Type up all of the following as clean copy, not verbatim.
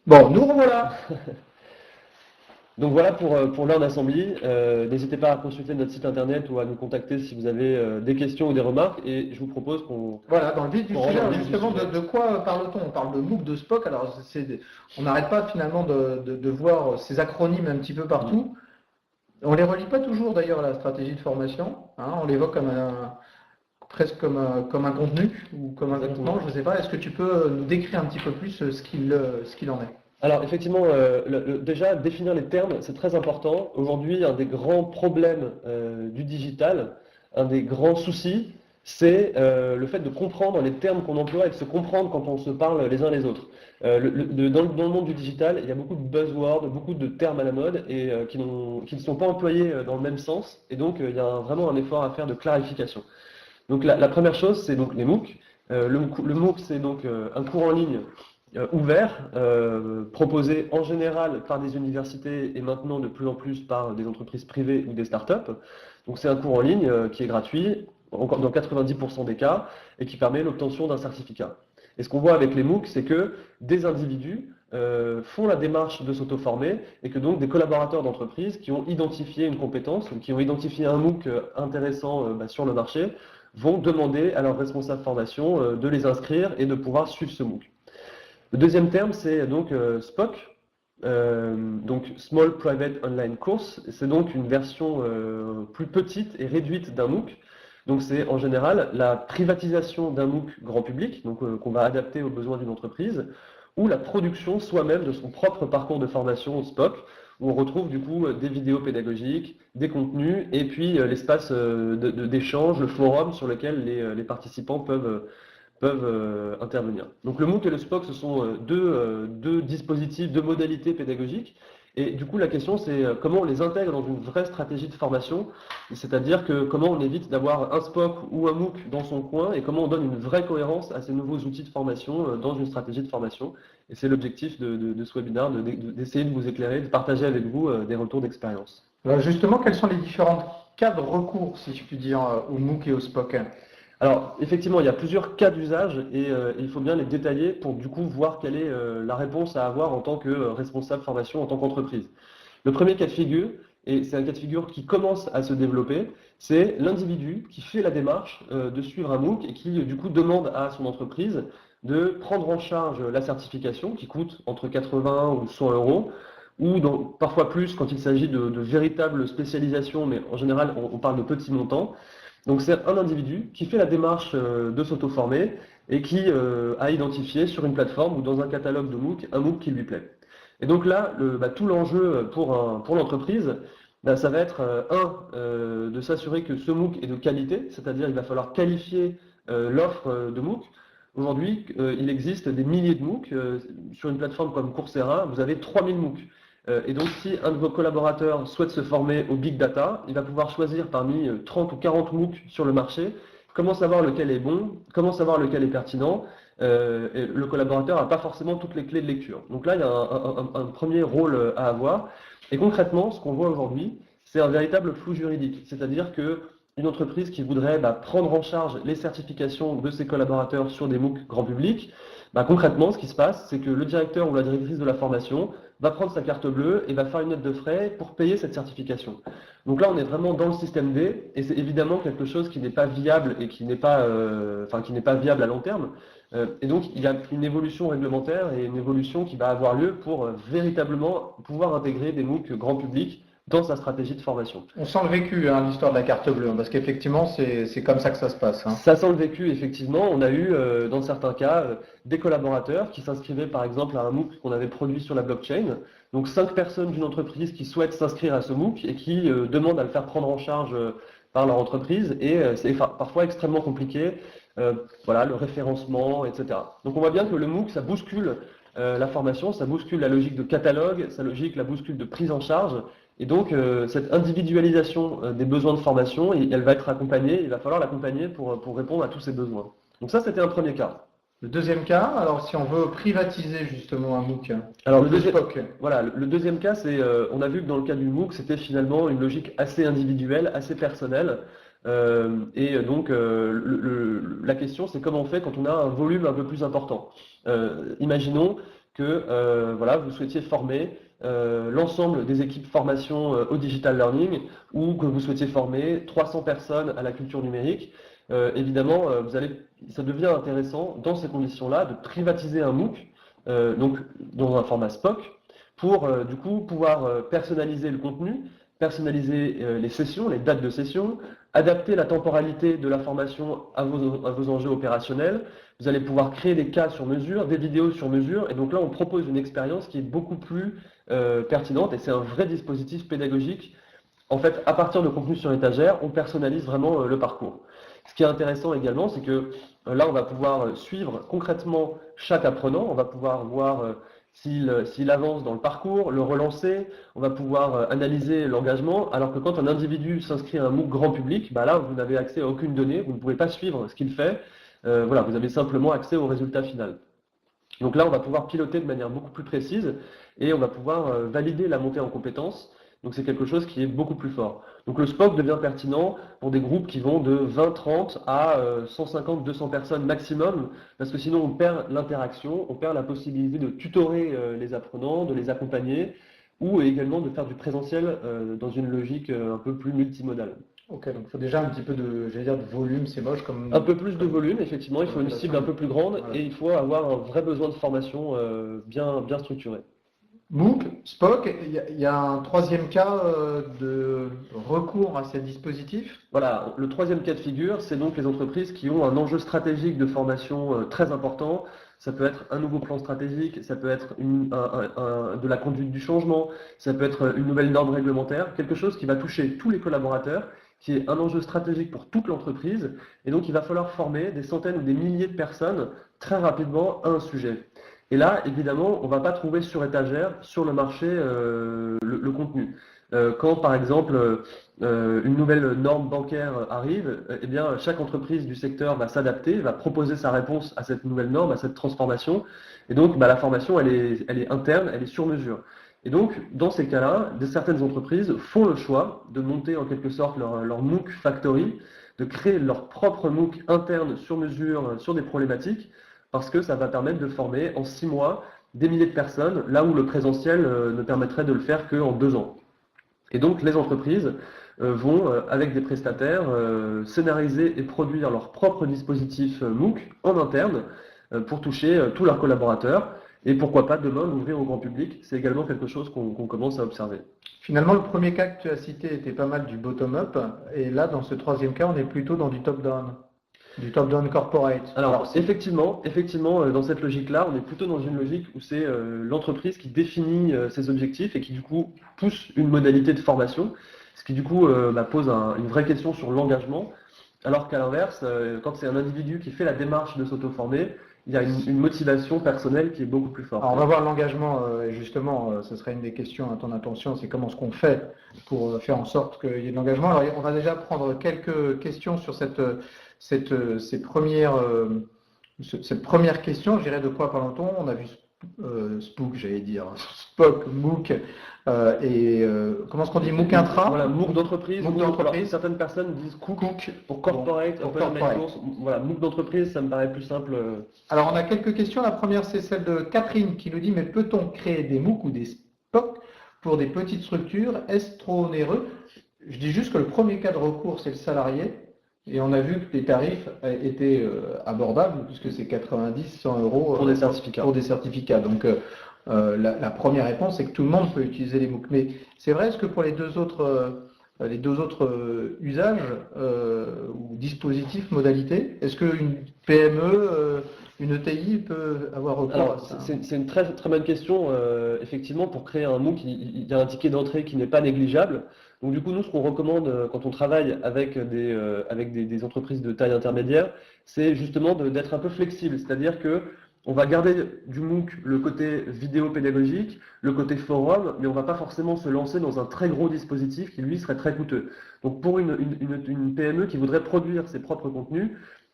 Bon, nous revoilà. Donc voilà pour Learn Assembly. N'hésitez pas à consulter notre site internet ou à nous contacter si vous avez des questions ou des remarques. Et je vous propose Voilà, dans le vif du qu'on rentre sujet, dans le alors vif du justement, sujet. de quoi parle-t-on? On parle de MOOC, de Spock, alors on n'arrête pas finalement de voir ces acronymes un petit peu Mm. partout. On les relie pas toujours d'ailleurs à la stratégie de formation, hein, on les voit presque comme un contenu ou comme un contenant, Exactement. je ne sais pas. Est-ce que tu peux nous décrire un petit peu plus ce qu'il en est? Alors effectivement, déjà définir les termes, c'est très important. Aujourd'hui, un des grands problèmes du digital, un des grands soucis, c'est le fait de comprendre les termes qu'on emploie et de se comprendre quand on se parle les uns les autres. Dans le monde du digital, il y a beaucoup de buzzwords, beaucoup de termes à la mode et qui ne sont pas employés dans le même sens. Et donc, il y a vraiment un effort à faire de clarification. Donc la première chose, c'est donc les MOOC. Le MOOC, c'est donc un cours en ligne ouvert, proposé en général par des universités et maintenant de plus en plus par des entreprises privées ou des startups. Donc c'est un cours en ligne qui est gratuit dans 90% des cas et qui permet l'obtention d'un certificat. Et ce qu'on voit avec les MOOC, c'est que des individus font la démarche de s'auto-former et que donc des collaborateurs d'entreprise qui ont identifié une compétence ou qui ont identifié un MOOC intéressant sur le marché vont demander à leur responsable formation de les inscrire et de pouvoir suivre ce MOOC. Le deuxième terme, c'est donc SPOC, donc Small Private Online Course. C'est donc une version plus petite et réduite d'un MOOC. Donc c'est en général la privatisation d'un MOOC grand public, donc qu'on va adapter aux besoins d'une entreprise, ou la production soi-même de son propre parcours de formation SPOC, où on retrouve du coup des vidéos pédagogiques, des contenus, et puis l'espace d'échange, le forum sur lequel les participants peuvent intervenir. Donc le MOOC et le SPOC, ce sont deux dispositifs, deux modalités pédagogiques. Et du coup, la question, c'est comment on les intègre dans une vraie stratégie de formation, c'est-à-dire que comment on évite d'avoir un SPOC ou un MOOC dans son coin et comment on donne une vraie cohérence à ces nouveaux outils de formation dans une stratégie de formation. Et c'est l'objectif de ce webinaire, d'essayer de vous éclairer, de partager avec vous des retours d'expérience. Alors justement, quels sont les différents cas de recours, si je puis dire, au MOOC et au SPOC? Alors, effectivement, il y a plusieurs cas d'usage et il faut bien les détailler pour du coup voir quelle est la réponse à avoir en tant que responsable formation, en tant qu'entreprise. Le premier cas de figure, et c'est un cas de figure qui commence à se développer, c'est l'individu qui fait la démarche de suivre un MOOC et qui du coup demande à son entreprise de prendre en charge la certification qui coûte entre 80 ou 100 euros, ou parfois plus quand il s'agit de véritables spécialisations, mais en général on parle de petits montants. Donc c'est un individu qui fait la démarche de s'auto-former et qui a identifié sur une plateforme ou dans un catalogue de MOOC un MOOC qui lui plaît. Et donc là, tout l'enjeu pour l'entreprise, ça va être de s'assurer que ce MOOC est de qualité, c'est-à-dire il va falloir qualifier l'offre de MOOC. Aujourd'hui, il existe des milliers de MOOC. Sur une plateforme comme Coursera, vous avez 3000 MOOC. Et donc, si un de vos collaborateurs souhaite se former au big data, il va pouvoir choisir parmi 30 ou 40 MOOC sur le marché, comment savoir lequel est bon, comment savoir lequel est pertinent. Et le collaborateur n'a pas forcément toutes les clés de lecture. Donc là, il y a un premier rôle à avoir. Et concrètement, ce qu'on voit aujourd'hui, c'est un véritable flou juridique. C'est-à-dire que une entreprise qui voudrait prendre en charge les certifications de ses collaborateurs sur des MOOC grand public, concrètement, ce qui se passe, c'est que le directeur ou la directrice de la formation va prendre sa carte bleue et va faire une note de frais pour payer cette certification. Donc là, on est vraiment dans le système D et c'est évidemment quelque chose qui n'est pas viable et qui n'est pas viable à long terme. Et donc, il y a une évolution réglementaire et une évolution qui va avoir lieu pour véritablement pouvoir intégrer des MOOC grand public dans sa stratégie de formation. On sent le vécu, hein, l'histoire de la carte bleue, parce qu'effectivement, c'est comme ça que ça se passe. Hein. Ça sent le vécu, effectivement. On a eu, dans certains cas, des collaborateurs qui s'inscrivaient, par exemple, à un MOOC qu'on avait produit sur la blockchain. Donc, 5 personnes d'une entreprise qui souhaitent s'inscrire à ce MOOC et qui demandent à le faire prendre en charge par leur entreprise. Et c'est parfois extrêmement compliqué. Voilà, le référencement, etc. Donc, on voit bien que le MOOC, ça bouscule la formation, ça bouscule la logique de catalogue, la bouscule de prise en charge. Et donc, cette individualisation des besoins de formation, elle va être accompagnée, il va falloir l'accompagner pour répondre à tous ces besoins. Donc ça, c'était un premier cas. Le deuxième cas, alors si on veut privatiser justement un MOOC, Alors le deuxième cas, c'est, on a vu que dans le cas du MOOC, c'était finalement une logique assez individuelle, assez personnelle. Et donc, la question, c'est comment on fait quand on a un volume un peu plus important. Imaginons que voilà, vous souhaitiez former l'ensemble des équipes formation au digital learning ou que vous souhaitiez former 300 personnes à la culture numérique. Évidemment, ça devient intéressant dans ces conditions-là de privatiser un MOOC, donc dans un format SPOC, pour du coup pouvoir personnaliser le contenu, personnaliser les sessions, les dates de session, adapter la temporalité de la formation à vos enjeux opérationnels. Vous allez pouvoir créer des cas sur mesure, des vidéos sur mesure, et donc là on propose une expérience qui est beaucoup plus pertinente et c'est un vrai dispositif pédagogique. En fait, à partir de contenus sur étagère, on personnalise vraiment le parcours. Ce qui est intéressant également, c'est que là, on va pouvoir suivre concrètement chaque apprenant. On va pouvoir voir s'il avance dans le parcours, le relancer. On va pouvoir analyser l'engagement. Alors que quand un individu s'inscrit à un MOOC grand public, bah là, vous n'avez accès à aucune donnée. Vous ne pouvez pas suivre ce qu'il fait. Voilà, vous avez simplement accès au résultat final. Donc là, on va pouvoir piloter de manière beaucoup plus précise et on va pouvoir valider la montée en compétences. Donc c'est quelque chose qui est beaucoup plus fort. Donc le SPOC devient pertinent pour des groupes qui vont de 20-30 à 150-200 personnes maximum, parce que sinon on perd l'interaction, on perd la possibilité de tutorer les apprenants, de les accompagner, ou également de faire du présentiel dans une logique un peu plus multimodale. Ok, donc il faut déjà un petit peu de volume, c'est moche comme... Un peu plus de volume, effectivement, il faut une cible un peu plus grande Voilà. et il faut avoir un vrai besoin de formation bien structuré. MOOC, SPOC, il y a un troisième cas de recours à ces dispositifs. Voilà, le troisième cas de figure, c'est donc les entreprises qui ont un enjeu stratégique de formation très important. Ça peut être un nouveau plan stratégique, ça peut être de la conduite du changement, ça peut être une nouvelle norme réglementaire, quelque chose qui va toucher tous les collaborateurs, qui est un enjeu stratégique pour toute l'entreprise. Et donc, il va falloir former des centaines ou des milliers de personnes très rapidement à un sujet. Et là, évidemment, on ne va pas trouver sur étagère, sur le marché, le contenu. Quand, par exemple, une nouvelle norme bancaire arrive, eh bien, chaque entreprise du secteur va s'adapter, va proposer sa réponse à cette nouvelle norme, à cette transformation. Et donc, la formation, elle est interne, elle est sur mesure. Et donc, dans ces cas-là, certaines entreprises font le choix de monter en quelque sorte leur MOOC Factory, de créer leur propre MOOC interne sur mesure sur des problématiques, parce que ça va permettre de former en 6 mois des milliers de personnes, là où le présentiel ne permettrait de le faire qu'en 2 ans. Et donc les entreprises vont, avec des prestataires, scénariser et produire leur propre dispositif MOOC en interne pour toucher tous leurs collaborateurs. Et pourquoi pas demain l'ouvrir au grand public, c'est également quelque chose qu'on commence à observer. Finalement, le premier cas que tu as cité était pas mal du bottom-up, et là, dans ce troisième cas, on est plutôt dans du top-down. Du top-down corporate. Alors effectivement, dans cette logique-là, on est plutôt dans une logique où c'est l'entreprise qui définit ses objectifs et qui du coup pousse une modalité de formation, ce qui du coup pose une vraie question sur l'engagement, alors qu'à l'inverse, quand c'est un individu qui fait la démarche de s'auto-former, il y a une motivation personnelle qui est beaucoup plus forte. Alors on va voir l'engagement, et justement, ce serait une des questions à ton attention, c'est comment est-ce qu'on fait pour faire en sorte qu'il y ait de l'engagement. Alors on va déjà prendre quelques questions sur cette première question, je dirais de quoi parle-t-on? On a vu SPOC, j'allais dire, SPOC, MOOC, comment est-ce qu'on dit MOOC intra? Voilà, MOOC d'entreprise. MOOC d'entreprise. Certaines personnes disent Cook pour corporate, pour corporate. Voilà, MOOC d'entreprise, ça me paraît plus simple. Alors on a quelques questions. La première, c'est celle de Catherine qui nous dit, mais peut-on créer des MOOC ou des SPOC pour des petites structures? Est-ce trop onéreux? Je dis juste que le premier cas de recours, c'est le salarié. Et on a vu que les tarifs étaient abordables, puisque c'est 90-100 euros pour des certificats. Donc la première réponse, c'est que tout le monde peut utiliser les MOOC. Mais c'est vrai, est-ce que pour les deux autres usages ou dispositifs, modalités, est-ce qu'une PME, une ETI peut avoir recours à ça? C'est une très, très bonne question. Effectivement, pour créer un MOOC, il y a un ticket d'entrée qui n'est pas négligeable. Donc du coup, nous, ce qu'on recommande quand on travaille avec des entreprises de taille intermédiaire, c'est justement d'être un peu flexible. C'est-à-dire que on va garder du MOOC le côté vidéo pédagogique, le côté forum, mais on ne va pas forcément se lancer dans un très gros dispositif qui, lui, serait très coûteux. Donc pour une PME qui voudrait produire ses propres contenus,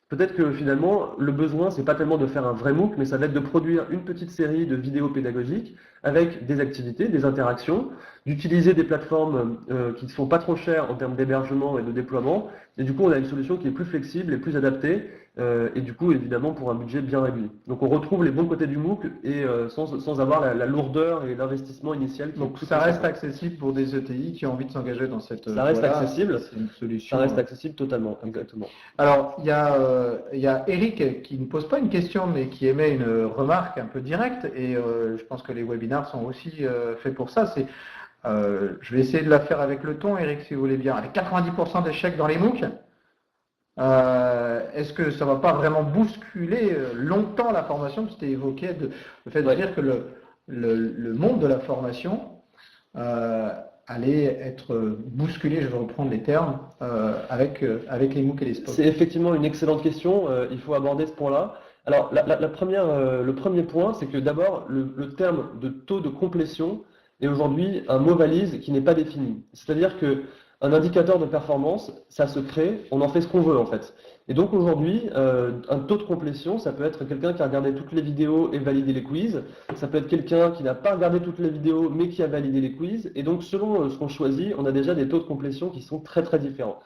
peut-être que finalement, le besoin, c'est pas tellement de faire un vrai MOOC, mais ça va être de produire une petite série de vidéos pédagogiques avec des activités, des interactions, d'utiliser des plateformes qui ne sont pas trop chères en termes d'hébergement et de déploiement. Et du coup, on a une solution qui est plus flexible et plus adaptée et du coup, évidemment, pour un budget bien réduit. Donc, on retrouve les bons côtés du MOOC et sans avoir la lourdeur et l'investissement initial qui est Donc tout ça reste conséquent. accessible pour des ETI qui ont envie de s'engager dans cette Ça reste voie-là. accessible, C'est une ça solution. reste accessible totalement, exactement. Alors, il y a Eric qui ne pose pas une question, mais qui émet une remarque un peu directe, et je pense que les webinars sont aussi faits pour ça. Je vais essayer de la faire avec le ton, Eric, si vous voulez bien. Avec 90% d'échecs dans les MOOC, est-ce que ça ne va pas vraiment bousculer longtemps la formation? C'était évoqué le fait de dire que le monde de la formation allait être bousculé, je vais reprendre les termes, avec les MOOC et les SPOC. C'est effectivement une excellente question, il faut aborder ce point-là. Alors, le premier point, c'est que d'abord, le terme de taux de complétion est aujourd'hui un mot valise qui n'est pas défini. C'est-à-dire que un indicateur de performance, ça se crée, on en fait ce qu'on veut en fait. Et donc aujourd'hui, un taux de complétion, ça peut être quelqu'un qui a regardé toutes les vidéos et validé les quiz. Ça peut être quelqu'un qui n'a pas regardé toutes les vidéos mais qui a validé les quiz. Et donc selon ce qu'on choisit, on a déjà des taux de complétion qui sont très très différents.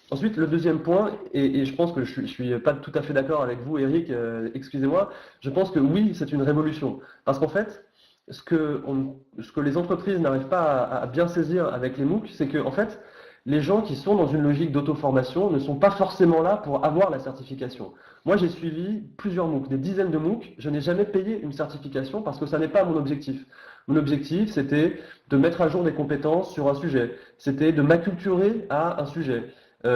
Ensuite, le deuxième point, et je pense que je suis pas tout à fait d'accord avec vous, Eric, excusez-moi, je pense que oui, c'est une révolution. Parce qu'en fait, ce que les entreprises n'arrivent pas à bien saisir avec les MOOC, c'est que en fait, les gens qui sont dans une logique d'auto-formation ne sont pas forcément là pour avoir la certification. Moi, j'ai suivi plusieurs MOOC, des dizaines de MOOC. Je n'ai jamais payé une certification parce que ça n'est pas mon objectif. Mon objectif, c'était de mettre à jour des compétences sur un sujet. C'était de m'acculturer à un sujet.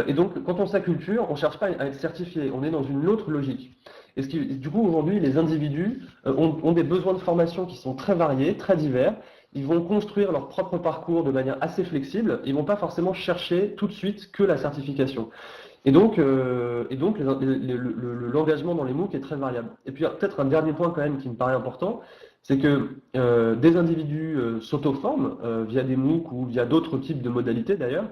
Et donc, quand on s'acculture, on ne cherche pas à être certifié. On est dans une autre logique. Et du coup, aujourd'hui, les individus ont des besoins de formation qui sont très variés, très divers. Ils vont construire leur propre parcours de manière assez flexible. Ils ne vont pas forcément chercher tout de suite que la certification. Et donc l'engagement dans les MOOC est très variable. Et puis peut-être un dernier point quand même qui me paraît important, c'est que des individus s'auto-forment via des MOOC ou via d'autres types de modalités d'ailleurs.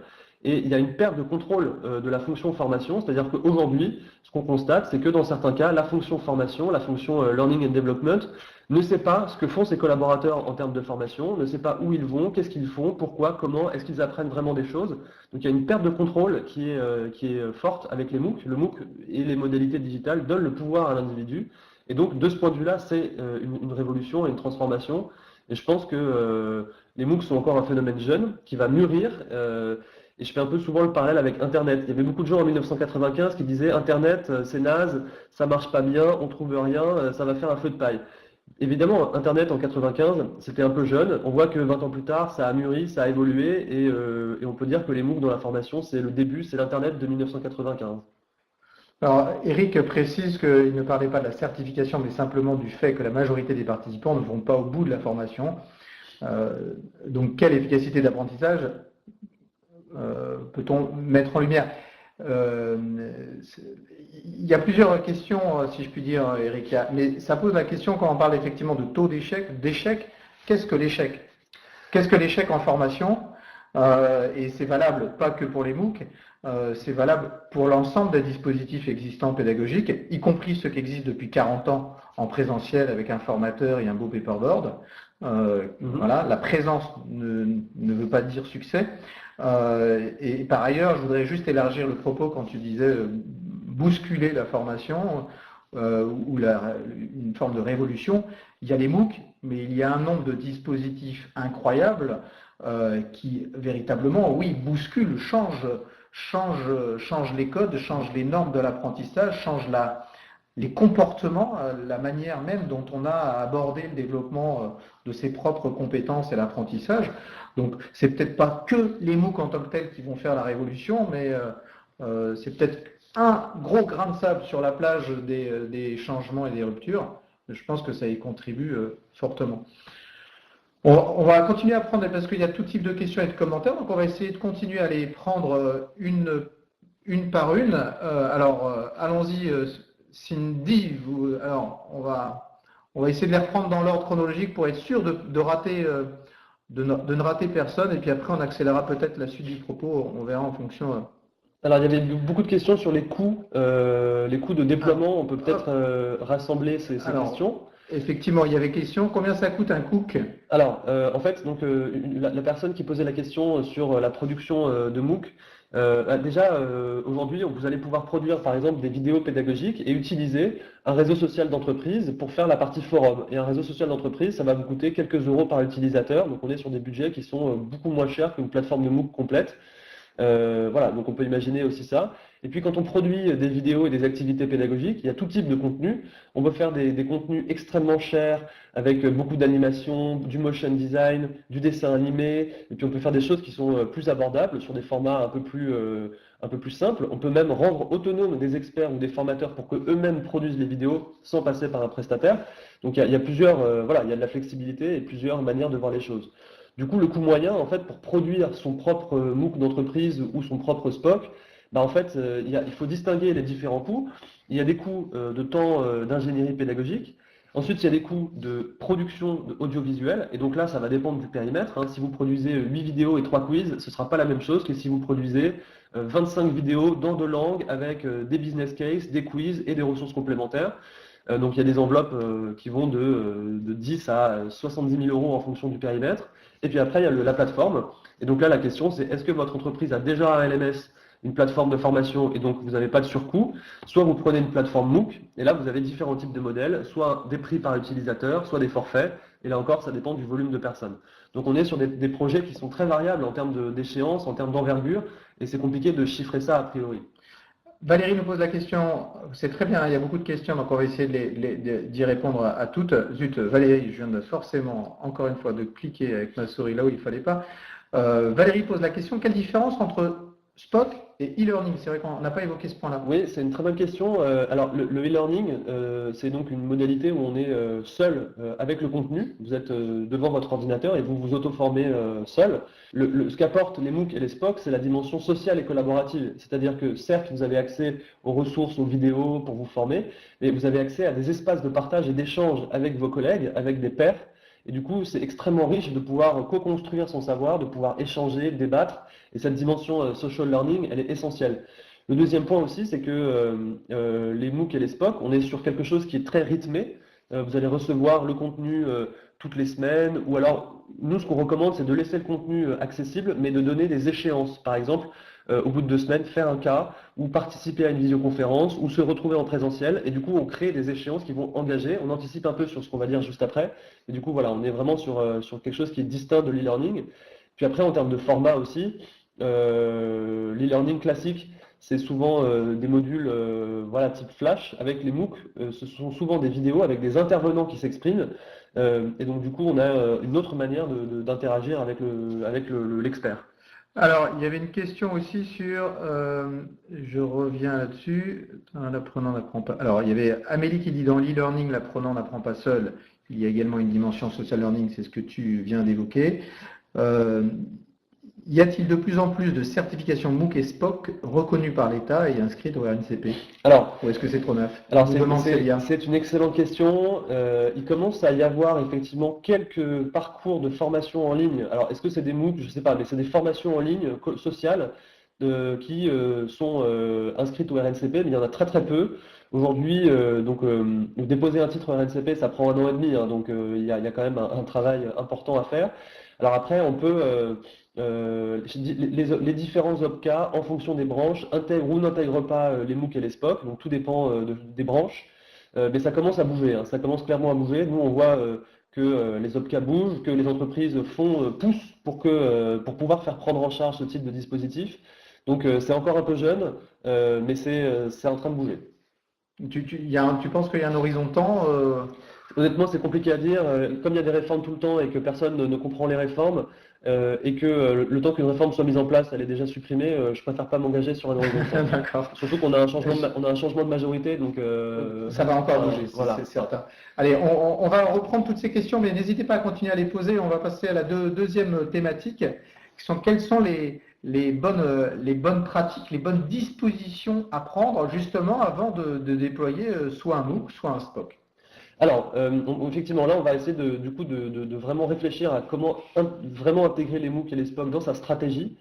Et il y a une perte de contrôle de la fonction formation, c'est-à-dire qu'aujourd'hui, ce qu'on constate, c'est que dans certains cas, la fonction formation, la fonction learning and development, ne sait pas ce que font ses collaborateurs en termes de formation, ne sait pas où ils vont, qu'est-ce qu'ils font, pourquoi, comment, est-ce qu'ils apprennent vraiment des choses. Donc il y a une perte de contrôle qui est forte avec les MOOC. Le MOOC et les modalités digitales donnent le pouvoir à l'individu. Et donc de ce point de vue-là, c'est une révolution et une transformation. Et je pense que les MOOC sont encore un phénomène jeune qui va mûrir. Et je fais un peu souvent le parallèle avec Internet. Il y avait beaucoup de gens en 1995 qui disaient Internet, c'est naze, ça marche pas bien, on trouve rien, ça va faire un feu de paille. Évidemment, Internet en 95, c'était un peu jeune. On voit que 20 ans plus tard, ça a mûri, ça a évolué, et on peut dire que les MOOC dans la formation, c'est le début, c'est l'Internet de 1995. Alors, Eric précise qu'il ne parlait pas de la certification, mais simplement du fait que la majorité des participants ne vont pas au bout de la formation. Donc, quelle efficacité d'apprentissage peut-on mettre en lumière? Il y a plusieurs questions, si je puis dire, Eric, mais ça pose la question quand on parle effectivement de taux d'échec. Qu'est-ce que l'échec? Qu'est-ce que l'échec en formation? Et c'est valable pas que pour les MOOC, c'est valable pour l'ensemble des dispositifs existants pédagogiques, y compris ceux qui existent depuis 40 ans en présentiel avec un formateur et un beau paperboard. Voilà, la présence ne veut pas dire succès. Et par ailleurs, je voudrais juste élargir le propos quand tu disais bousculer la formation ou une forme de révolution. Il y a les MOOC, mais il y a un nombre de dispositifs incroyables qui véritablement, oui, bousculent, changent les codes, changent les normes de l'apprentissage, changent les comportements, la manière même dont on a abordé le développement de ses propres compétences et l'apprentissage. Donc, c'est peut-être pas que les MOOC en tant que tels qui vont faire la révolution, mais c'est peut-être un gros grain de sable sur la plage des changements et des ruptures. Je pense que ça y contribue fortement. On va continuer à prendre, parce qu'il y a tout type de questions et de commentaires, donc on va essayer de continuer à les prendre une par une. Alors, allons-y, Cindy. Alors, on va essayer de les reprendre dans l'ordre chronologique pour être sûr de ne rater personne, et puis après on accélérera peut-être la suite du propos, on verra en fonction. Alors, il y avait beaucoup de questions sur les coûts de déploiement. On peut peut-être rassembler ces questions. Effectivement, il y avait question, combien ça coûte un cook? Alors, en fait, donc, la personne qui posait la question sur la production de MOOC, Aujourd'hui, vous allez pouvoir produire par exemple des vidéos pédagogiques et utiliser un réseau social d'entreprise pour faire la partie forum. Et un réseau social d'entreprise, ça va vous coûter quelques euros par utilisateur. Donc on est sur des budgets qui sont beaucoup moins chers qu'une plateforme de MOOC complète. Voilà, donc on peut imaginer aussi ça. Et puis quand on produit des vidéos et des activités pédagogiques, il y a tout type de contenu. On peut faire des contenus extrêmement chers avec beaucoup d'animation, du motion design, du dessin animé. Et puis on peut faire des choses qui sont plus abordables sur des formats un peu plus simples. On peut même rendre autonomes des experts ou des formateurs pour qu'eux-mêmes produisent les vidéos sans passer par un prestataire. Donc il y a plusieurs, voilà, il y a de la flexibilité et plusieurs manières de voir les choses. Du coup, le coût moyen, en fait, pour produire son propre MOOC d'entreprise ou son propre SPOC, bah, en fait, il faut distinguer les différents coûts. Il y a des coûts de temps d'ingénierie pédagogique. Ensuite, il y a des coûts de production audiovisuelle. Et donc là, ça va dépendre du périmètre, hein. Si vous produisez 8 vidéos et 3 quiz, ce ne sera pas la même chose que si vous produisez 25 vidéos dans 2 langues avec des business cases, des quiz et des ressources complémentaires. Donc il y a des enveloppes qui vont de 10 à 70 000 euros en fonction du périmètre. Et puis après, il y a la plateforme. Et donc là, la question, c'est est-ce que votre entreprise a déjà un LMS, une plateforme de formation, et donc vous n'avez pas de surcoût? Soit vous prenez une plateforme MOOC, et là, vous avez différents types de modèles, soit des prix par utilisateur, soit des forfaits. Et là encore, ça dépend du volume de personnes. Donc on est sur des projets qui sont très variables en termes d'échéance, en termes d'envergure, et c'est compliqué de chiffrer ça a priori. Valérie nous pose la question, c'est très bien, il y a beaucoup de questions, donc on va essayer d'y répondre à toutes. Zut, Valérie, je viens forcément, encore une fois, de cliquer avec ma souris là où il ne fallait pas. Valérie pose la question, quelle différence entre SPOC et e-learning? C'est vrai qu'on n'a pas évoqué ce point-là. Oui, c'est une très bonne question. Alors, le e-learning, c'est donc une modalité où on est seul avec le contenu. Vous êtes devant votre ordinateur et vous vous auto-formez seul. Ce qu'apportent les MOOC et les SPOC, c'est la dimension sociale et collaborative. C'est-à-dire que certes, vous avez accès aux ressources, aux vidéos pour vous former, mais vous avez accès à des espaces de partage et d'échange avec vos collègues, avec des pairs. Et du coup, c'est extrêmement riche de pouvoir co-construire son savoir, de pouvoir échanger, débattre. Et cette dimension social learning, elle est essentielle. Le deuxième point aussi, c'est que les MOOC et les SPOC, on est sur quelque chose qui est très rythmé. Vous allez recevoir le contenu toutes les semaines, ou alors, nous, ce qu'on recommande, c'est de laisser le contenu accessible, mais de donner des échéances. Par exemple, au bout de 2 semaines, faire un cas, ou participer à une visioconférence, ou se retrouver en présentiel. Et du coup, on crée des échéances qui vont engager. On anticipe un peu sur ce qu'on va dire juste après. Et du coup, voilà, on est vraiment sur quelque chose qui est distinct de l'e-learning. Puis après, en termes de format aussi, l'e-learning classique, c'est souvent des modules voilà, type flash. Avec les MOOC, ce sont souvent des vidéos avec des intervenants qui s'expriment. Et donc, du coup, on a une autre manière d'interagir avec l'expert. Alors, il y avait une question aussi sur, je reviens là-dessus, l'apprenant n'apprend pas. Alors, il y avait Amélie qui dit dans l'e-learning, l'apprenant n'apprend pas seul. Il y a également une dimension social learning, c'est ce que tu viens d'évoquer. Y a-t-il de plus en plus de certifications MOOC et SPOC reconnues par l'État et inscrites au RNCP? Alors, ou est-ce que c'est trop neuf? Alors c'est une excellente question. Il commence à y avoir effectivement quelques parcours de formation en ligne. Alors est-ce que c'est des MOOC? Je ne sais pas, mais c'est des formations en ligne sociales qui sont inscrites au RNCP, mais il y en a très très peu. Aujourd'hui, déposer un titre au RNCP, ça prend 1 an et demi, hein, donc il y a quand même un travail important à faire. Alors après, on peut les différents OPCA, en fonction des branches, intègrent ou n'intègrent pas les MOOC et les SPOC, donc tout dépend des branches. Mais ça commence à bouger, hein, ça commence clairement à bouger. Nous, on voit que les OPCA bougent, que les entreprises poussent pour pouvoir faire prendre en charge ce type de dispositif. Donc c'est encore un peu jeune, mais c'est en train de bouger. Tu penses qu'il y a un horizon de temps Honnêtement, c'est compliqué à dire. Comme il y a des réformes tout le temps et que personne ne comprend les réformes, et que le temps qu'une réforme soit mise en place, elle est déjà supprimée, je préfère pas m'engager sur un horizon de temps. D'accord. Surtout qu'on a un changement de majorité, donc ça va encore bouger, voilà. C'est certain. Allez, on va reprendre toutes ces questions, mais n'hésitez pas à continuer à les poser. On va passer à la deuxième thématique, quelles sont les bonnes pratiques, les bonnes dispositions à prendre justement avant de déployer soit un MOOC, soit un SPOC. Alors, effectivement, là, on va essayer de vraiment réfléchir à comment vraiment intégrer les MOOC et les SPOC dans sa stratégie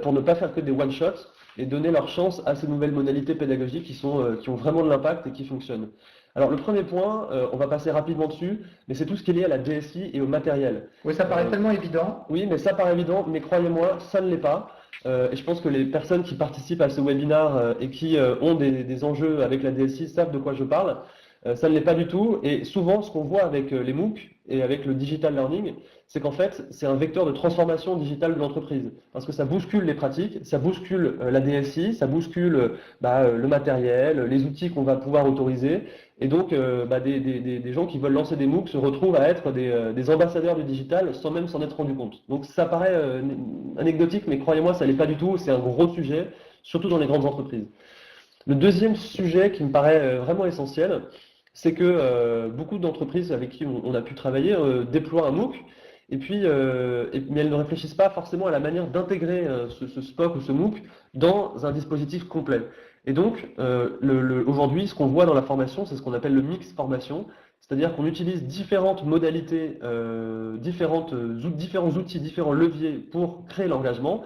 pour ne pas faire que des one-shots et donner leur chance à ces nouvelles modalités pédagogiques qui ont vraiment de l'impact et qui fonctionnent. Alors, le premier point, on va passer rapidement dessus, mais c'est tout ce qui est lié à la DSI et au matériel. Oui, ça paraît tellement évident. Oui, mais ça paraît évident, mais croyez-moi, ça ne l'est pas. Et je pense que les personnes qui participent à ce webinaire et qui ont des enjeux avec la DSI savent de quoi je parle. Ça ne l'est pas du tout. Et souvent, ce qu'on voit avec les MOOC et avec le digital learning, c'est qu'en fait, c'est un vecteur de transformation digitale de l'entreprise. Parce que ça bouscule les pratiques, ça bouscule la DSI, ça bouscule le matériel, les outils qu'on va pouvoir autoriser. Et donc, des gens qui veulent lancer des MOOC se retrouvent à être des ambassadeurs du digital sans même s'en être rendu compte. Donc, ça paraît anecdotique, mais croyez-moi, ça l'est pas du tout. C'est un gros sujet, surtout dans les grandes entreprises. Le deuxième sujet qui me paraît vraiment essentiel, c'est que beaucoup d'entreprises avec qui on a pu travailler déploient un MOOC, mais elles ne réfléchissent pas forcément à la manière d'intégrer ce SPOC ou ce MOOC dans un dispositif complet. Et donc, aujourd'hui, ce qu'on voit dans la formation, c'est ce qu'on appelle le mix formation, c'est-à-dire qu'on utilise différentes modalités, différents outils, différents leviers pour créer l'engagement.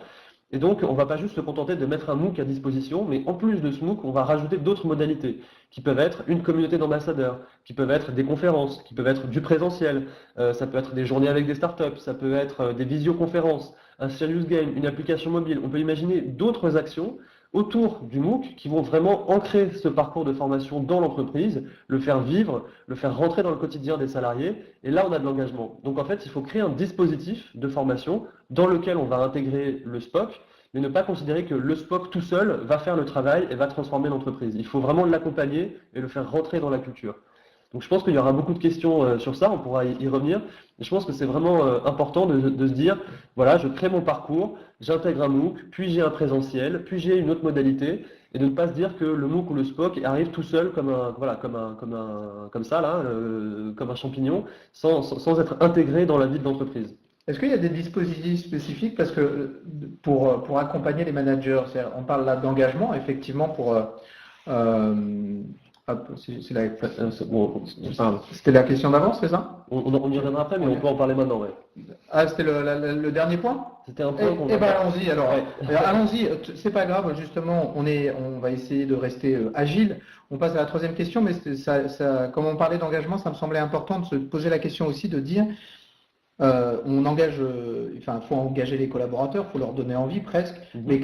Et donc, on ne va pas juste se contenter de mettre un MOOC à disposition, mais en plus de ce MOOC, on va rajouter d'autres modalités, qui peuvent être une communauté d'ambassadeurs, qui peuvent être des conférences, qui peuvent être du présentiel, ça peut être des journées avec des startups, ça peut être des visioconférences, un serious game, une application mobile. On peut imaginer d'autres actions autour du MOOC qui vont vraiment ancrer ce parcours de formation dans l'entreprise, le faire vivre, le faire rentrer dans le quotidien des salariés, et là on a de l'engagement. Donc en fait, il faut créer un dispositif de formation dans lequel on va intégrer le SPOC, mais ne pas considérer que le SPOC tout seul va faire le travail et va transformer l'entreprise. Il faut vraiment l'accompagner et le faire rentrer dans la culture. Donc je pense qu'il y aura beaucoup de questions sur ça, on pourra y revenir. Mais je pense que c'est vraiment important de se dire, voilà, je crée mon parcours, j'intègre un MOOC, puis j'ai un présentiel, puis j'ai une autre modalité, et de ne pas se dire que le MOOC ou le SPOC arrive tout seul comme un champignon, sans être intégré dans la vie de l'entreprise. Est-ce qu'il y a des dispositifs spécifiques parce que pour accompagner les managers, on parle là d'engagement, effectivement, c'était la question d'avant, c'est ça? On y reviendra après, mais on peut en parler maintenant. Ouais. Ah, c'était le dernier point? C'était un point qu'on allons-y alors. Ouais. Allons-y, c'est pas grave, justement, on va essayer de rester agile. On passe à la troisième question, mais comme on parlait d'engagement, ça me semblait important de se poser la question aussi de dire faut engager les collaborateurs, faut leur donner envie presque. Mais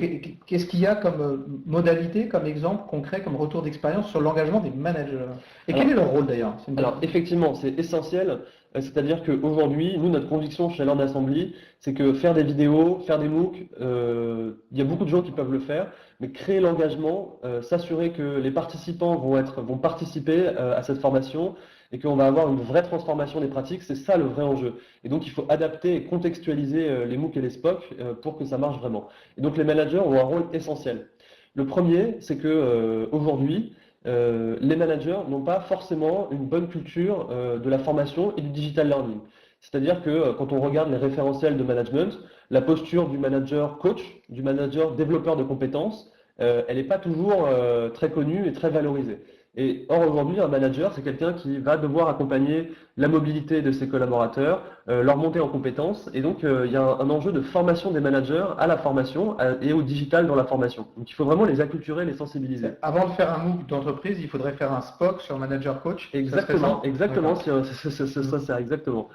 qu'est-ce qu'il y a comme modalité, comme exemple concret, comme retour d'expérience sur l'engagement des managers? Et quel est leur rôle d'ailleurs? Alors effectivement, c'est essentiel. C'est-à-dire qu'aujourd'hui, nous, notre conviction chez Learn Assembly, c'est que faire des vidéos, faire des MOOC, il y a beaucoup de gens qui peuvent le faire, mais créer l'engagement, s'assurer que les participants vont participer à cette formation, et qu'on va avoir une vraie transformation des pratiques, c'est ça le vrai enjeu. Et donc il faut adapter et contextualiser les MOOC et les SPOC pour que ça marche vraiment. Et donc les managers ont un rôle essentiel. Le premier, c'est que aujourd'hui, les managers n'ont pas forcément une bonne culture de la formation et du digital learning. C'est-à-dire que quand on regarde les référentiels de management, la posture du manager coach, du manager développeur de compétences, elle n'est pas toujours très connue et très valorisée. Et or aujourd'hui, un manager, c'est quelqu'un qui va devoir accompagner la mobilité de ses collaborateurs, leur montée en compétences. Et donc, il y a un enjeu de formation des managers à la formation et au digital dans la formation. Donc, il faut vraiment les acculturer, les sensibiliser. Avant de faire un MOOC d'entreprise, il faudrait faire un SPOC sur manager coach. Exactement, ça sert exactement.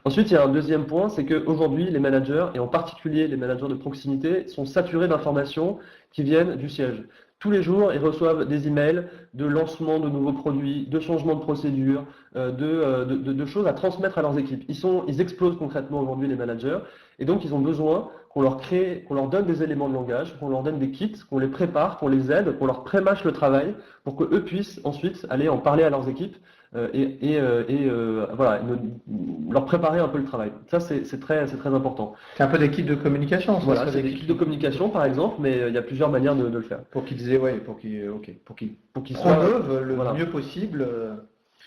Ensuite, il y a un deuxième point, c'est qu'aujourd'hui, les managers, et en particulier les managers de proximité, sont saturés d'informations qui viennent du siège. Tous les jours, ils reçoivent des emails de lancement de nouveaux produits, de changement de procédure, de choses à transmettre à leurs équipes. Ils explosent concrètement aujourd'hui les managers, et donc ils ont besoin qu'on leur donne des éléments de langage, qu'on leur donne des kits, qu'on les prépare, qu'on les aide, qu'on leur prémâche le travail pour qu'eux puissent ensuite aller en parler à leurs équipes leur préparer un peu le travail. Ça, c'est très important. C'est un peu des kits de communication. Voilà, c'est des kits de communication par exemple, mais il y a plusieurs manières de le faire. Pour qu'ils promeuvent le mieux possible.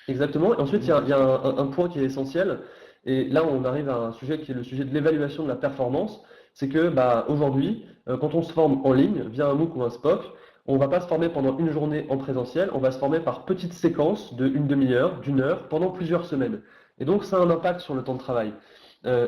Exactement. Et ensuite, il y a un point qui est essentiel. Et là, on arrive à un sujet qui est le sujet de l'évaluation de la performance. C'est que aujourd'hui, quand on se forme en ligne via un MOOC ou un SPOC, on ne va pas se former pendant une journée en présentiel, on va se former par petites séquences de une demi-heure, d'une heure, pendant plusieurs semaines. Et donc, ça a un impact sur le temps de travail.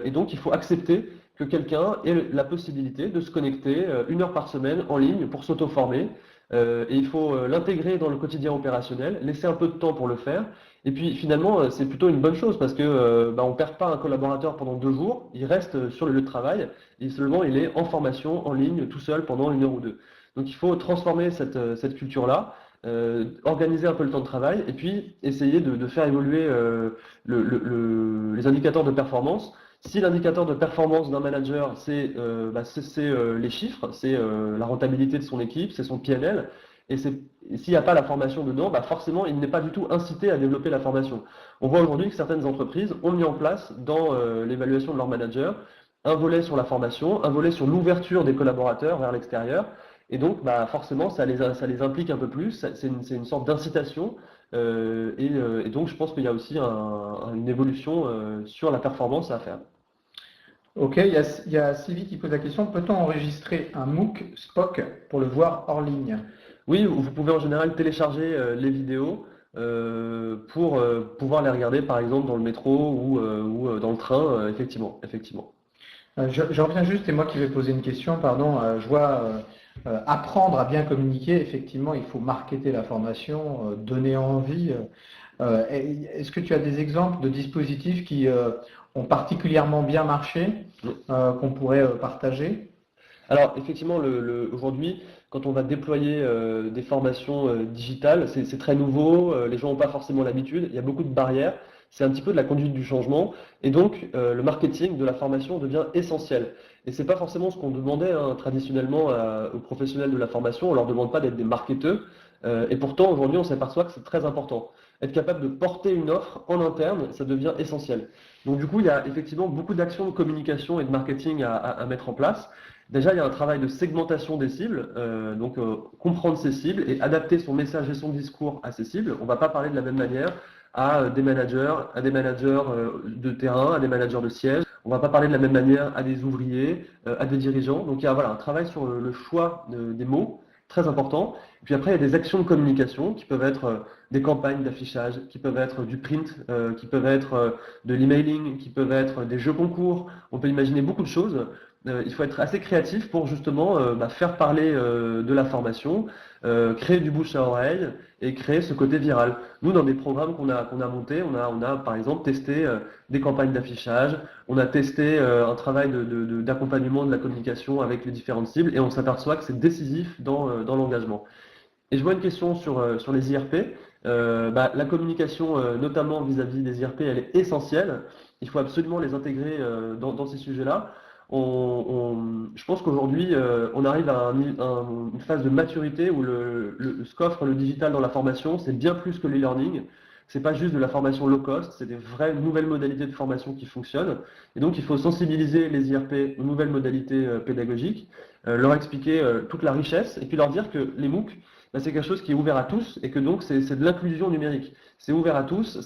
Et donc, il faut accepter que quelqu'un ait la possibilité de se connecter une heure par semaine en ligne pour s'auto-former. Et il faut l'intégrer dans le quotidien opérationnel, laisser un peu de temps pour le faire. Et puis finalement, c'est plutôt une bonne chose parce que on perd pas un collaborateur pendant 2 jours, il reste sur le lieu de travail et seulement il est en formation en ligne tout seul pendant 1 heure ou 2. Donc il faut transformer cette culture-là, organiser un peu le temps de travail et puis essayer de faire évoluer les indicateurs de performance. Si l'indicateur de performance d'un manager, c'est les chiffres, c'est la rentabilité de son équipe, c'est son PNL, et s'il n'y a pas la formation dedans, forcément, il n'est pas du tout incité à développer la formation. On voit aujourd'hui que certaines entreprises ont mis en place dans l'évaluation de leurs managers un volet sur la formation, un volet sur l'ouverture des collaborateurs vers l'extérieur, et donc forcément, ça les implique un peu plus, c'est une sorte d'incitation, et donc je pense qu'il y a aussi une évolution sur la performance à faire. Ok, il y a Sylvie qui pose la question, peut-on enregistrer un MOOC SPOC pour le voir hors ligne? Oui, vous pouvez en général télécharger les vidéos pour pouvoir les regarder par exemple dans le métro ou dans le train, effectivement. Je reviens juste, et moi qui vais poser une question, pardon, je vois apprendre à bien communiquer, effectivement, il faut marketer la formation, donner envie. Est-ce que tu as des exemples de dispositifs qui ont particulièrement bien marché, qu'on pourrait partager? Alors effectivement, aujourd'hui, quand on va déployer des formations digitales, c'est très nouveau, les gens n'ont pas forcément l'habitude, il y a beaucoup de barrières, c'est un petit peu de la conduite du changement, et donc le marketing de la formation devient essentiel. Et c'est pas forcément ce qu'on demandait traditionnellement aux professionnels de la formation, on leur demande pas d'être des marketeurs, et pourtant aujourd'hui on s'aperçoit que c'est très important. Être capable de porter une offre en interne, ça devient essentiel. Donc du coup, il y a effectivement beaucoup d'actions de communication et de marketing à mettre en place. Déjà, il y a un travail de segmentation des cibles, donc comprendre ses cibles et adapter son message et son discours à ces cibles. On ne va pas parler de la même manière à des managers de terrain, à des managers de siège. On ne va pas parler de la même manière à des ouvriers, à des dirigeants. Donc il y a un travail sur le choix des mots, très important. Et puis après, il y a des actions de communication qui peuvent être des campagnes d'affichage, qui peuvent être du print, qui peuvent être de l'emailing, qui peuvent être des jeux concours. On peut imaginer beaucoup de choses. Il faut être assez créatif pour justement faire parler de la formation, créer du bouche à oreille et créer ce côté viral. Nous, dans des programmes qu'on a montés, on a par exemple testé des campagnes d'affichage, on a testé un travail d'accompagnement de la communication avec les différentes cibles et on s'aperçoit que c'est décisif dans l'engagement. Et je vois une question sur les IRP. La communication, notamment vis-à-vis des IRP, elle est essentielle. Il faut absolument les intégrer dans ces sujets-là. Je pense qu'aujourd'hui, on arrive à une phase de maturité où ce qu'offre le digital dans la formation, c'est bien plus que l'e-learning. C'est pas juste de la formation low cost, c'est des vraies nouvelles modalités de formation qui fonctionnent. Et donc, il faut sensibiliser les IRP aux nouvelles modalités pédagogiques, leur expliquer toute la richesse et puis leur dire que les MOOC, c'est quelque chose qui est ouvert à tous et que donc c'est de l'inclusion numérique. C'est ouvert à tous,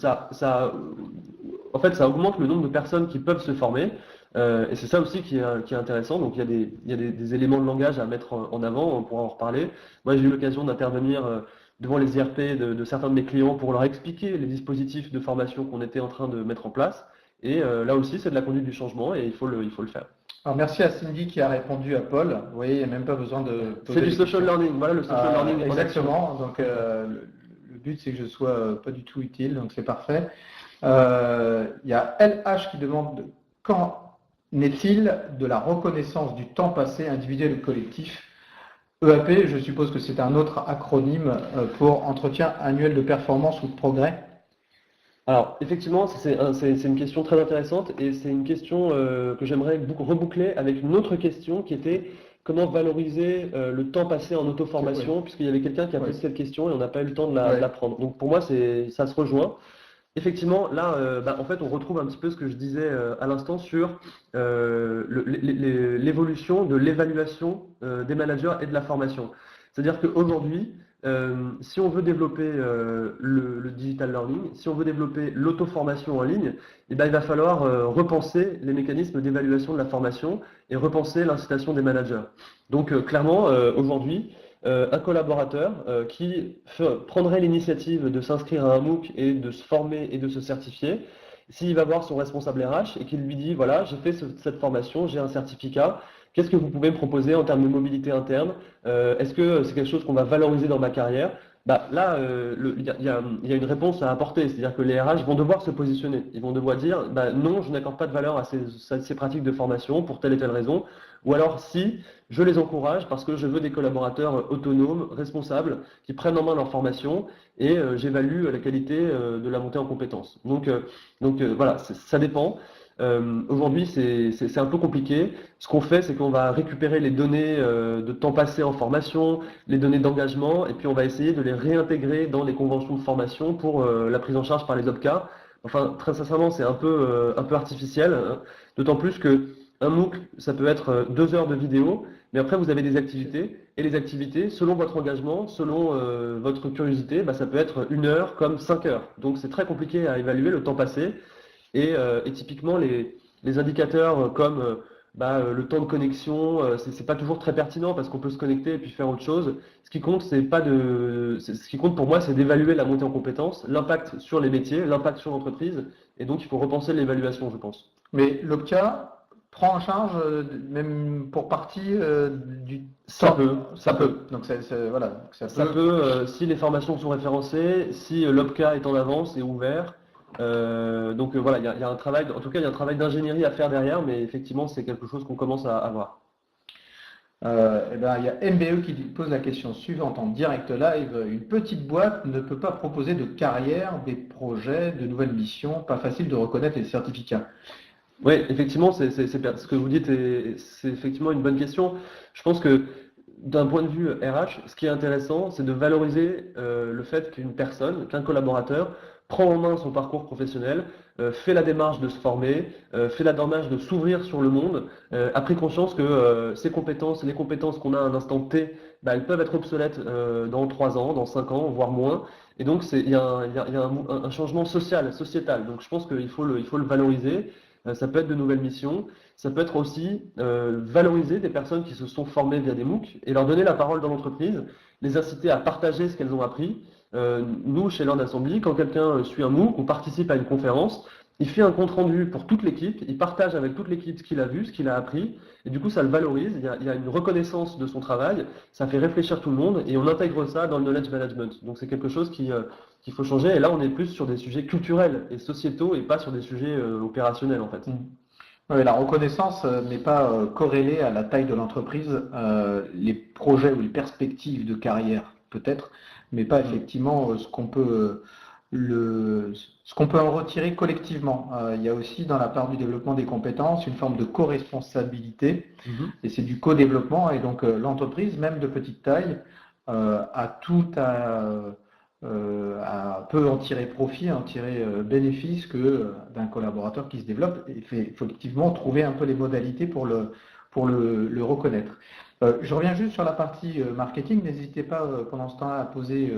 en fait, ça augmente le nombre de personnes qui peuvent se former. Et c'est ça aussi qui est intéressant. Donc il y a des éléments de langage à mettre en avant, on pourra en reparler. Moi, j'ai eu l'occasion d'intervenir devant les IRP de certains de mes clients pour leur expliquer les dispositifs de formation qu'on était en train de mettre en place. Et là aussi, c'est de la conduite du changement et il faut le faire. Alors merci à Cindy qui a répondu à Paul. Vous voyez, il n'y a même pas besoin de C'est du social learning. Voilà, le social learning. Exactement. Donc le but, c'est que je sois pas du tout utile, donc c'est parfait. Il y a LH qui demande quand n'est-il de la reconnaissance du temps passé individuel ou collectif? EAP, je suppose que c'est un autre acronyme pour entretien annuel de performance ou de progrès. Alors, effectivement, c'est une question très intéressante et c'est une question que j'aimerais reboucler avec une autre question qui était comment valoriser le temps passé en auto-formation, puisqu'il y avait quelqu'un qui a posé cette question et on n'a pas eu le temps de la prendre. Donc, pour moi, ça se rejoint. Effectivement, là, en fait, on retrouve un petit peu ce que je disais à l'instant sur l'évolution de l'évaluation des managers et de la formation. C'est-à-dire qu'aujourd'hui, si on veut développer le digital learning, si on veut développer l'auto-formation en ligne, il va falloir repenser les mécanismes d'évaluation de la formation et repenser l'incitation des managers. Donc, clairement, aujourd'hui, un collaborateur qui prendrait l'initiative de s'inscrire à un MOOC et de se former et de se certifier, s'il va voir son responsable RH et qu'il lui dit voilà, j'ai fait cette formation, j'ai un certificat, Qu'est-ce que vous pouvez me proposer en termes de mobilité interne? Est-ce que c'est quelque chose qu'on va valoriser dans ma carrière? Bah, là, il y a une réponse à apporter, c'est-à-dire que les RH vont devoir se positionner. Ils vont devoir dire, bah, non, je n'accorde pas de valeur à ces pratiques de formation pour telle et telle raison. Ou alors, si, je les encourage parce que je veux des collaborateurs autonomes, responsables, qui prennent en main leur formation et j'évalue la qualité de la montée en compétences. Voilà, ça dépend. Aujourd'hui, c'est un peu compliqué. Ce qu'on fait, c'est qu'on va récupérer les données de temps passé en formation, les données d'engagement, et puis on va essayer de les réintégrer dans les conventions de formation pour la prise en charge par les OPCA. Enfin, très sincèrement, c'est un peu artificiel, hein. D'autant plus que un MOOC, ça peut être 2 heures de vidéo, mais après vous avez des activités, et les activités, selon votre engagement, selon votre curiosité, bah, ça peut être 1 heure comme 5 heures. Donc c'est très compliqué à évaluer le temps passé. Et typiquement, les indicateurs comme le temps de connexion, c'est pas toujours très pertinent parce qu'on peut se connecter et puis faire autre chose. Ce qui compte, ce qui compte pour moi, c'est d'évaluer la montée en compétences, l'impact sur les métiers, l'impact sur l'entreprise. Et donc, il faut repenser l'évaluation, je pense. Mais l'OPCA prend en charge, même pour partie, du Ça temps. peut, Ça peut. Donc, voilà. Donc, ça peut, si les formations sont référencées, si l'OPCA est en avance et ouvert. Voilà, il y a un travail, en tout cas, il y a un travail d'ingénierie à faire derrière, mais effectivement, c'est quelque chose qu'on commence à voir. Eh ben, il y a MBE qui pose la question suivante en direct live. Une petite boîte ne peut pas proposer de carrière, des projets, de nouvelles missions, pas facile de reconnaître les certificats. Oui, effectivement, ce que vous dites, c'est effectivement une bonne question. Je pense que d'un point de vue RH, ce qui est intéressant, c'est de valoriser le fait qu'un collaborateur prend en main son parcours professionnel, fait la démarche de se former, fait la démarche de s'ouvrir sur le monde, a pris conscience que ses compétences, les compétences qu'on a à un instant T, bah, elles peuvent être obsolètes dans 3 ans, dans 5 ans, voire moins. Et donc, il y a un changement sociétal. Donc, je pense qu'il faut il faut le valoriser. Ça peut être de nouvelles missions. Ça peut être aussi valoriser des personnes qui se sont formées via des MOOC et leur donner la parole dans l'entreprise, les inciter à partager ce qu'elles ont appris. Nous, chez Learn Assembly, quand quelqu'un suit un MOOC ou participe à une conférence, il fait un compte rendu pour toute l'équipe, il partage avec toute l'équipe ce qu'il a vu, ce qu'il a appris, et du coup ça le valorise, il y a une reconnaissance de son travail, ça fait réfléchir tout le monde, et on intègre ça dans le knowledge management. Donc c'est quelque chose qu'il faut changer, et là on est plus sur des sujets culturels et sociétaux, et pas sur des sujets opérationnels en fait. Oui, la reconnaissance n'est pas corrélée à la taille de l'entreprise. Les projets ou les perspectives de carrière, peut-être, mais pas effectivement ce qu'on peut en retirer collectivement. Il y a aussi dans la part du développement des compétences une forme de co-responsabilité et c'est du co-développement et donc l'entreprise, même de petite taille, peut en tirer profit, en tirer bénéfice d'un collaborateur qui se développe et il faut effectivement trouver un peu les modalités pour le reconnaître. Je reviens juste sur la partie marketing. N'hésitez pas pendant ce temps-là à poser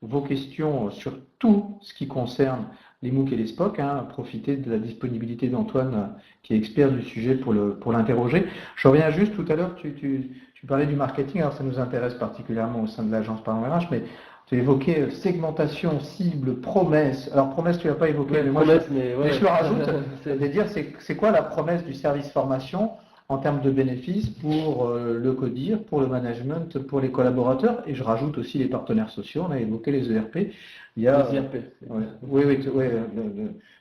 vos questions sur tout ce qui concerne les MOOC et les SPOC. Profitez de la disponibilité d'Antoine qui est expert du sujet pour l'interroger. Je reviens juste tout à l'heure, tu parlais du marketing, alors ça nous intéresse particulièrement au sein de l'agence Parlons RH, mais tu évoquais segmentation, cible, promesse. Alors promesse, tu l'as pas évoqué, mais je le rajoute. C'est-à-dire, c'est quoi la promesse du service formation en termes de bénéfices pour le CODIR, pour le management, pour les collaborateurs, et je rajoute aussi les partenaires sociaux. On a évoqué les ERP. Les ERP. Oui,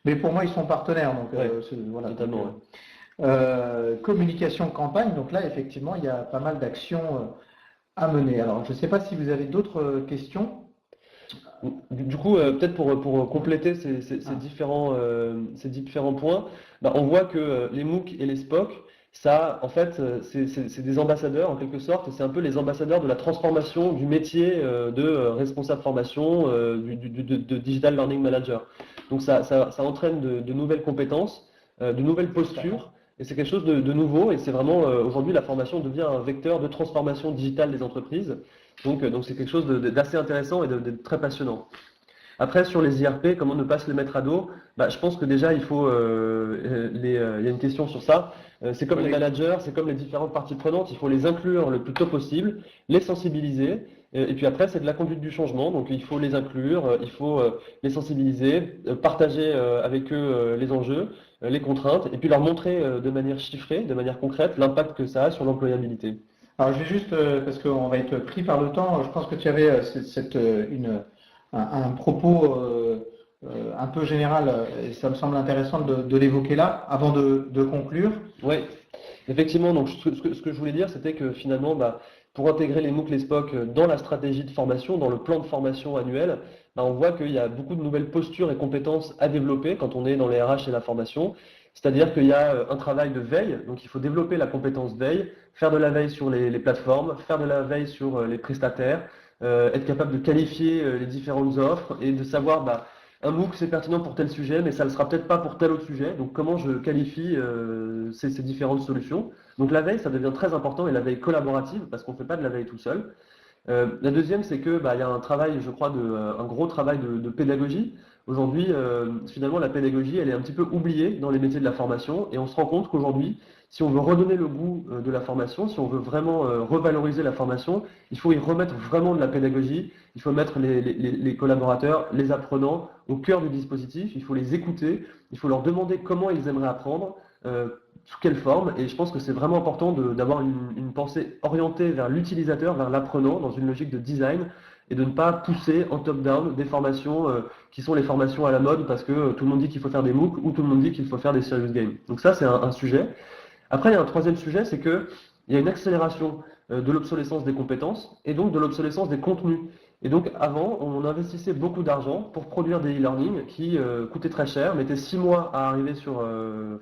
mais pour moi, ils sont partenaires. Donc, voilà. Totalement. Communication campagne. Donc là, effectivement, il y a pas mal d'actions à mener. Alors, je ne sais pas si vous avez d'autres questions. Du coup, peut-être pour compléter ces différents points, on voit que les MOOC et les SPOC, ça, en fait, c'est des ambassadeurs en quelque sorte, et c'est un peu les ambassadeurs de la transformation du métier de responsable formation, de Digital Learning Manager. Donc ça entraîne de nouvelles compétences, de nouvelles postures, et c'est quelque chose de nouveau, et c'est vraiment, aujourd'hui, la formation devient un vecteur de transformation digitale des entreprises. Donc c'est quelque chose d'assez intéressant et de très passionnant. Après, sur les IRP, comment ne pas se les mettre à dos? Je pense que déjà, il y a une question sur ça. C'est comme les managers, c'est comme les différentes parties prenantes, il faut les inclure le plus tôt possible, les sensibiliser Et puis après, c'est de la conduite du changement. Donc il faut les inclure, il faut les sensibiliser, partager avec eux les enjeux, les contraintes, et puis leur montrer de manière chiffrée, de manière concrète, l'impact que ça a sur l'employabilité. Alors, je vais juste, parce qu'on va être pris par le temps, je pense que tu avais un propos un peu général, et ça me semble intéressant de l'évoquer là, avant de conclure. Oui, effectivement. Donc ce que je voulais dire, c'était que finalement, bah, pour intégrer les MOOC, les SPOC dans la stratégie de formation, dans le plan de formation annuel, bah, on voit qu'il y a beaucoup de nouvelles postures et compétences à développer quand on est dans les RH et la formation. C'est-à-dire qu'il y a un travail de veille, donc il faut développer la compétence veille, faire de la veille sur les plateformes, faire de la veille sur les prestataires, être capable de qualifier les différentes offres et de savoir, bah, un MOOC c'est pertinent pour tel sujet, mais ça ne le sera peut-être pas pour tel autre sujet. Donc comment je qualifie ces différentes solutions? Donc la veille, ça devient très important, et la veille collaborative, parce qu'on ne fait pas de la veille tout seul. La deuxième, c'est que bah, il y a un travail, je crois, un gros travail de pédagogie. Aujourd'hui, finalement, la pédagogie, elle est un petit peu oubliée dans les métiers de la formation, et on se rend compte qu'aujourd'hui, si on veut redonner le goût de la formation, si on veut vraiment revaloriser la formation, il faut y remettre vraiment de la pédagogie. Il faut mettre les collaborateurs, les apprenants au cœur du dispositif. Il faut les écouter. Il faut leur demander comment ils aimeraient apprendre, sous quelle forme. Et je pense que c'est vraiment important d'avoir une pensée orientée vers l'utilisateur, vers l'apprenant, dans une logique de design, et de ne pas pousser en top-down des formations qui sont les formations à la mode parce que tout le monde dit qu'il faut faire des MOOC ou tout le monde dit qu'il faut faire des serious games. Donc ça, c'est un sujet. Après, il y a un troisième sujet, c'est qu'il y a une accélération de l'obsolescence des compétences et donc de l'obsolescence des contenus. Et donc avant, on investissait beaucoup d'argent pour produire des e-learning qui coûtaient très cher, mettaient 6 mois à arriver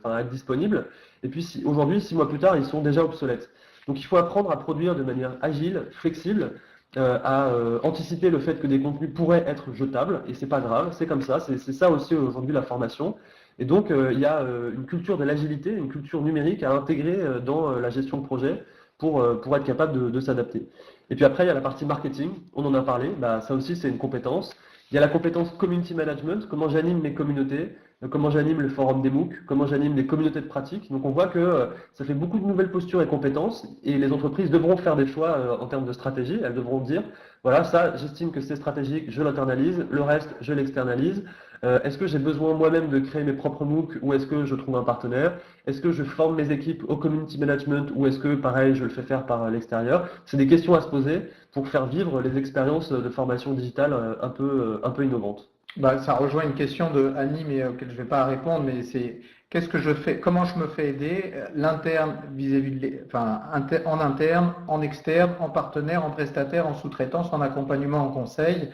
à être disponibles. Et puis aujourd'hui, 6 mois plus tard, ils sont déjà obsolètes. Donc il faut apprendre à produire de manière agile, flexible, à anticiper le fait que des contenus pourraient être jetables, et c'est pas grave, c'est comme ça, c'est ça aussi aujourd'hui la formation. Et donc il y a une culture de l'agilité, une culture numérique à intégrer dans la gestion de projet pour être capable de s'adapter. Et puis après, il y a la partie marketing, on en a parlé, bah, ça aussi c'est une compétence. Il y a la compétence community management, comment j'anime mes communautés, comment j'anime le forum des MOOC, comment j'anime les communautés de pratique. Donc on voit que ça fait beaucoup de nouvelles postures et compétences, et les entreprises devront faire des choix en termes de stratégie. Elles devront dire, voilà, ça j'estime que c'est stratégique, je l'internalise, le reste je l'externalise. Est-ce que j'ai besoin moi-même de créer mes propres MOOC, ou est-ce que je trouve un partenaire? Est-ce que je forme mes équipes au community management, ou est-ce que pareil je le fais faire par l'extérieur? C'est des questions à se poser pour faire vivre les expériences de formation digitale un peu innovantes. Bah, ça rejoint une question de Annie, mais auquel je ne vais pas répondre, mais c'est qu'est-ce que je fais, comment je me fais aider, l'interne vis-à-vis en interne, en externe, en partenaire, en prestataire, en sous-traitance, en accompagnement, en conseil.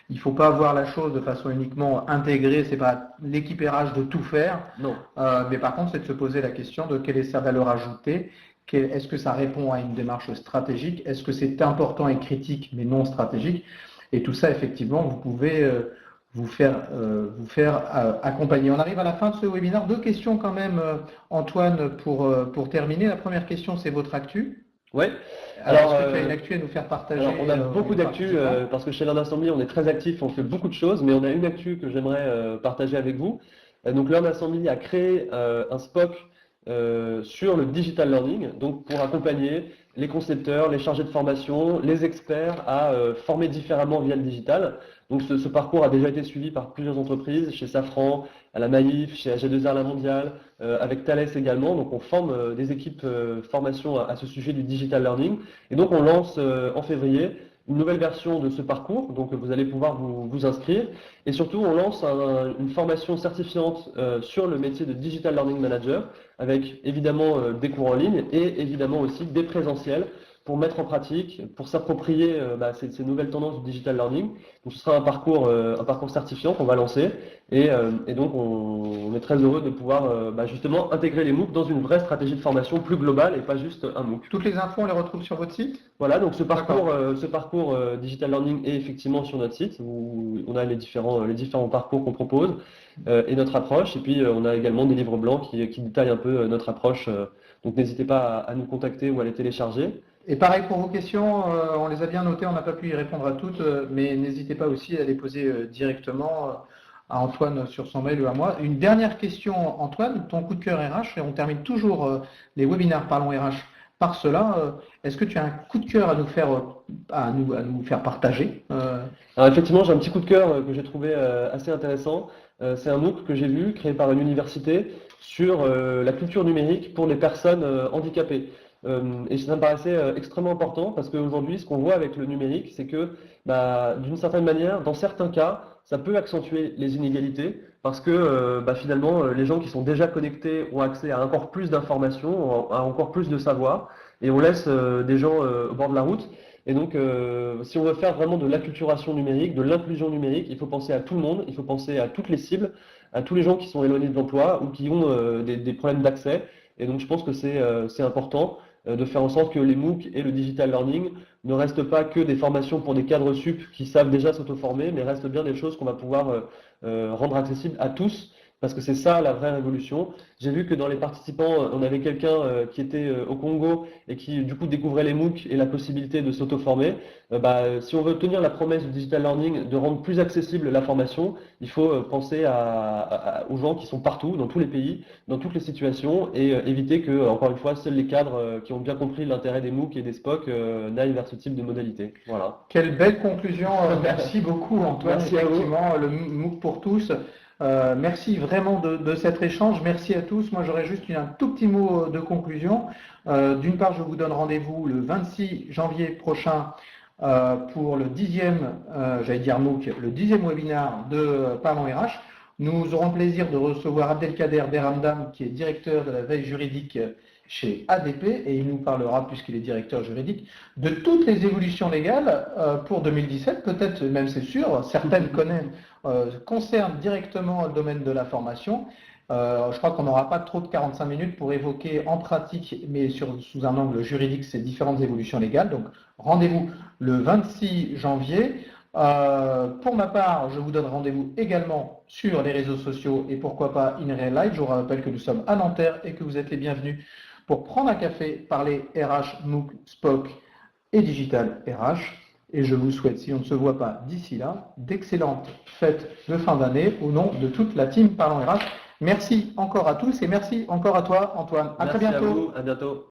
Il ne faut pas voir la chose de façon uniquement intégrée, c'est pas l'équipérage de tout faire. Non. Mais par contre, c'est de se poser la question de quelle est sa valeur ajoutée, est-ce que ça répond à une démarche stratégique, est-ce que c'est important et critique mais non stratégique. Et tout ça, effectivement, vous pouvez vous faire accompagner. On arrive à la fin de ce webinaire. Deux questions quand même, Antoine, pour terminer. La première question, c'est votre actu. Oui. Alors, est-ce que tu as une actu à nous faire partager? Alors, on a beaucoup d'actu parce que chez Learn Assembly, on est très actif, on fait beaucoup de choses, mais on a une actu que j'aimerais partager avec vous. Donc, Learn Assembly a créé un SPOC sur le digital learning, donc pour accompagner les concepteurs, les chargés de formation, les experts à former différemment via le digital. Donc ce parcours a déjà été suivi par plusieurs entreprises, chez Safran, à la Maïf, chez AG2R La Mondiale, avec Thales également. Donc on forme des équipes formation à ce sujet du digital learning. Et donc on lance en février une nouvelle version de ce parcours, donc vous allez pouvoir vous inscrire. Et surtout, on lance une formation certifiante sur le métier de Digital Learning Manager, avec évidemment des cours en ligne et évidemment aussi des présentiels pour mettre en pratique, pour s'approprier ces nouvelles tendances du digital learning. Donc ce sera un parcours certifiant qu'on va lancer, et donc on est très heureux de pouvoir justement intégrer les MOOC dans une vraie stratégie de formation plus globale et pas juste un MOOC. Toutes les infos, on les retrouve sur votre site? Voilà, donc ce parcours digital learning est effectivement sur notre site où on a les différents parcours qu'on propose et notre approche. Et puis on a également des livres blancs qui détaillent un peu notre approche. Donc n'hésitez pas à nous contacter ou à les télécharger. Et pareil pour vos questions, on les a bien notées, on n'a pas pu y répondre à toutes, mais n'hésitez pas aussi à les poser directement à Antoine sur son mail ou à moi. Une dernière question, Antoine, ton coup de cœur RH, et on termine toujours les webinaires Parlons RH par cela. Est-ce que tu as un coup de cœur à nous faire, à nous faire partager? Alors effectivement, j'ai un petit coup de cœur que j'ai trouvé assez intéressant. C'est un MOOC que j'ai vu, créé par une université, sur la culture numérique pour les personnes handicapées. Et ça me paraissait extrêmement important parce qu'aujourd'hui, ce qu'on voit avec le numérique, c'est que bah, d'une certaine manière, dans certains cas, ça peut accentuer les inégalités parce que bah, finalement, les gens qui sont déjà connectés ont accès à encore plus d'informations, à encore plus de savoir, et on laisse des gens au bord de la route. Et donc, si on veut faire vraiment de l'acculturation numérique, de l'inclusion numérique, il faut penser à tout le monde, il faut penser à toutes les cibles, à tous les gens qui sont éloignés de l'emploi ou qui ont des problèmes d'accès. Et donc, je pense que c'est important de faire en sorte que les MOOC et le digital learning ne restent pas que des formations pour des cadres sup qui savent déjà s'auto-former, mais restent bien des choses qu'on va pouvoir rendre accessibles à tous. Parce que c'est ça la vraie révolution. J'ai vu que dans les participants, on avait quelqu'un qui était au Congo et qui du coup découvrait les MOOC et la possibilité de s'auto-former. Bah, si on veut tenir la promesse du digital learning de rendre plus accessible la formation, il faut penser aux gens qui sont partout, dans tous les pays, dans toutes les situations et éviter que, encore une fois, seuls les cadres qui ont bien compris l'intérêt des MOOC et des SPOC n'aillent vers ce type de modalité. Voilà. Quelle belle conclusion. Merci beaucoup, Antoine. Merci à vous. Effectivement, le MOOC pour tous. Merci vraiment de cet échange. Merci à tous. Moi, j'aurais juste un tout petit mot de conclusion. D'une part, je vous donne rendez-vous le 26 janvier prochain pour le 10e, j'allais dire MOOC, le 10e webinaire de Parlons RH. Nous aurons le plaisir de recevoir Abdelkader Deramdam, qui est directeur de la veille juridique chez ADP, et il nous parlera, puisqu'il est directeur juridique, de toutes les évolutions légales pour 2017, peut-être même c'est sûr, certaines concernent directement le domaine de la formation. Je crois qu'on n'aura pas trop de 45 minutes pour évoquer en pratique, mais sous un angle juridique, ces différentes évolutions légales. Donc rendez-vous le 26 janvier. Pour ma part, je vous donne rendez-vous également sur les réseaux sociaux et pourquoi pas in real life. Je vous rappelle que nous sommes à Nanterre et que vous êtes les bienvenus pour prendre un café, parler RH, MOOC, SPOC et Digital RH. Et je vous souhaite, si on ne se voit pas d'ici là, d'excellentes fêtes de fin d'année au nom de toute la team Parlons RH. Merci encore à tous et merci encore à toi, Antoine. À très bientôt. Merci à vous, à bientôt.